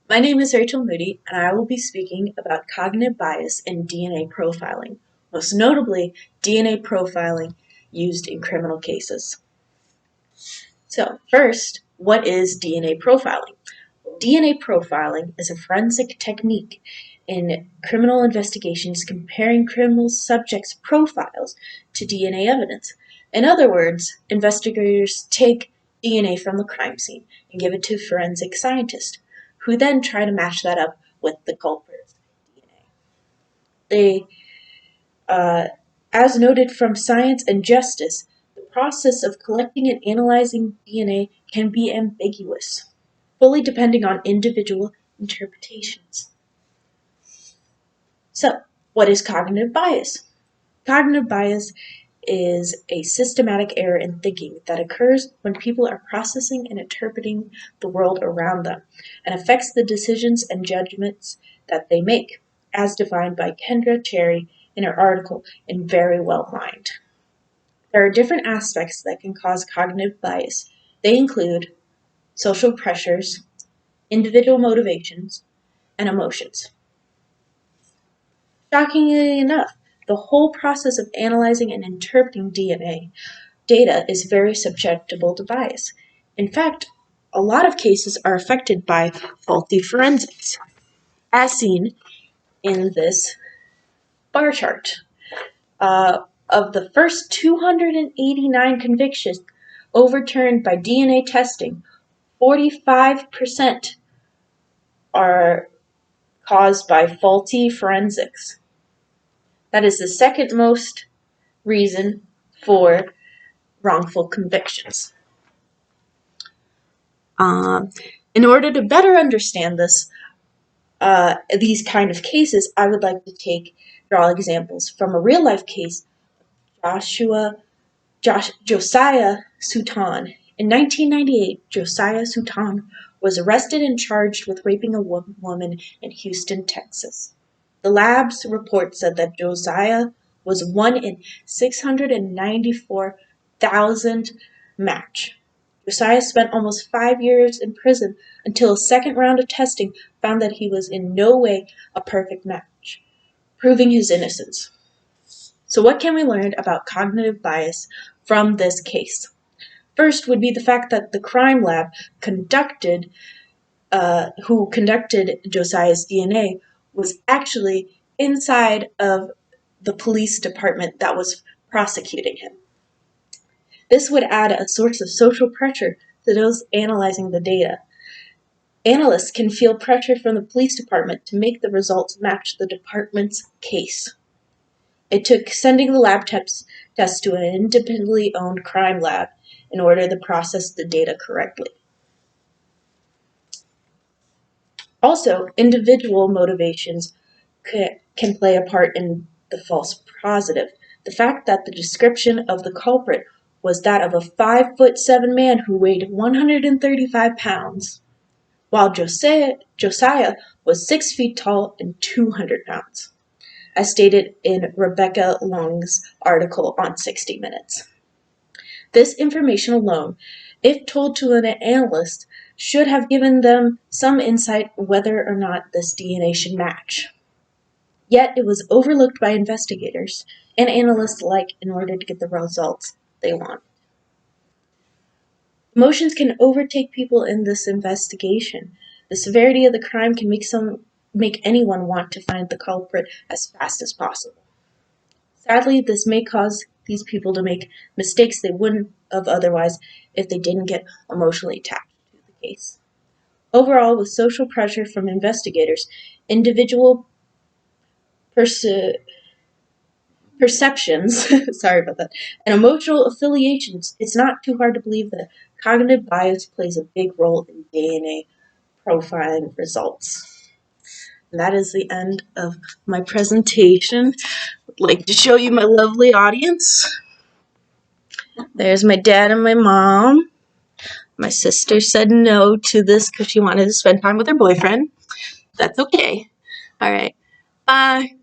My name is Rachel Moody, and I will be speaking about cognitive bias and DNA profiling, most notably DNA profiling used in criminal cases. So, first, what is DNA profiling? DNA profiling is a forensic technique in criminal investigations comparing criminal subjects' profiles to DNA evidence. In other words, investigators take DNA from the crime scene and give it to forensic scientists, who then try to match that up with the culprit's DNA. As noted from Science and Justice, the process of collecting and analyzing DNA can be ambiguous, fully depending on individual interpretations. So, what is cognitive bias? Cognitive bias is a systematic error in thinking that occurs when people are processing and interpreting the world around them and affects the decisions and judgments that they make, as defined by Kendra Cherry in her article in Very Well Mind. There are different aspects that can cause cognitive bias. They include social pressures, individual motivations, and emotions. Shockingly enough, the whole process of analyzing and interpreting DNA data is very susceptible to bias. In fact, a lot of cases are affected by faulty forensics, as seen in this bar chart. Of the first 289 convictions overturned by DNA testing, 45% are caused by faulty forensics. That is the second most reason for wrongful convictions. In order to better understand these kind of cases, I would like to draw examples from a real life case. Josiah Sutan. In 1998, Josiah Sutan was arrested and charged with raping a woman in Houston, Texas. The lab's report said that Josiah was 1 in 694,000 match. Josiah spent almost 5 years in prison until a second round of testing found that he was in no way a perfect match, proving his innocence. So what can we learn about cognitive bias from this case? First would be the fact that the crime lab who conducted Josiah's DNA was actually inside of the police department that was prosecuting him. This would add a source of social pressure to those analyzing the data. Analysts can feel pressure from the police department to make the results match the department's case. It took sending the lab tests to an independently owned crime lab in order to process the data correctly. Also, individual motivations can play a part in the false positive. The fact that the description of the culprit was that of a 5'7" man who weighed 135 pounds, while Josiah was 6 feet tall and 200 pounds, as stated in Rebecca Long's article on 60 Minutes. This information alone, if told to an analyst, should have given them some insight whether or not this DNA should match. Yet it was overlooked by investigators and analysts alike in order to get the results they want. Emotions can overtake people in this investigation. The severity of the crime can make anyone want to find the culprit as fast as possible. Sadly, this may cause these people to make mistakes they wouldn't have otherwise if they didn't get emotionally attached to the case. Overall, with social pressure from investigators, individual perceptions, sorry about that, and emotional affiliations, it's not too hard to believe that cognitive bias plays a big role in DNA profiling results. And that is the end of my presentation. I'd like to show you my lovely audience. There's my dad and my mom. My sister said no to this because she wanted to spend time with her boyfriend. That's okay. All right. Bye.